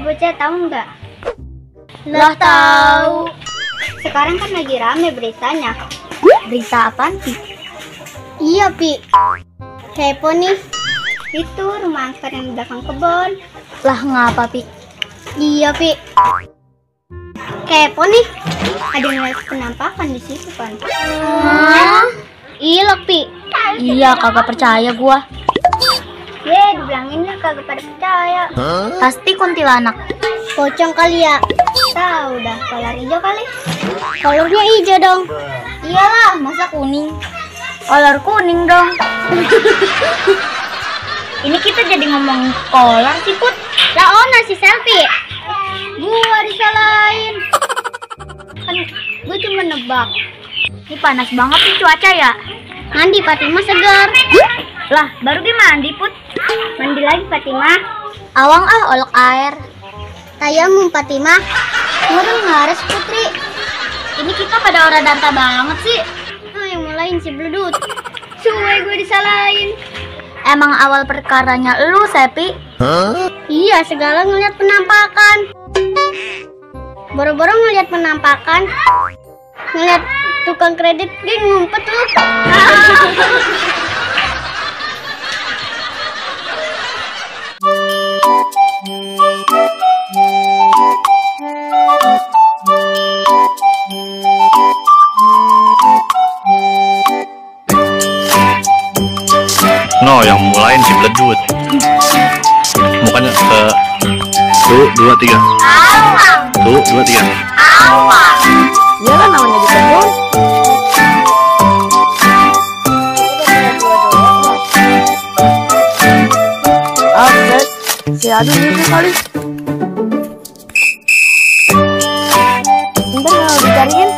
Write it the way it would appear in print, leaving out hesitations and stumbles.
Bocah tahu nggak? Lah tahu. Sekarang kan lagi rame beritanya. Berita apaan, Pi? Iya, Pi. Kepo nih. Itu rumah angker yang di belakang kebun. Lah ngapa, Pi? Iya, Pi. Kepo nih. Ada yang penampakan di situ kan. Hah? Iya, Pi. Iya, kagak percaya gua. Dibilangin lah kagak pada percaya. Pasti kuntilanak. Pocong kali ya. Tahu dah, kolor hijau kali. Kolornya hijau dong. Iyalah, masa kuning? Kolor kuning dong. Ini kita jadi ngomong kolor sih, Put. Lah si selfie. Gua disalahin. Kan gue cuma nebak. Ini panas banget nih cuaca ya. Mandi Fatimah segar. Lah, baru mandi, Put. Mandi lagi Fatimah. Awang olok air. Tayamum Fatimah. Ngurung ngares, Putri. Ini kita pada orang danta banget sih. Yang mulain si Bledut. Suwe gue disalahin. Emang awal perkaranya lu, Sepi? Iya, segala ngeliat penampakan. Boro-boro ngeliat penampakan. Ngeliat tukang kredit geng ngumpet lu. No, yang mulain si Bledut. Mukanya ke tuh 2 3. Awang. Tuh 2 3. Awang. Dia kan namanya di kebun. Si Adu itu kali. Bentar kalau dicariin.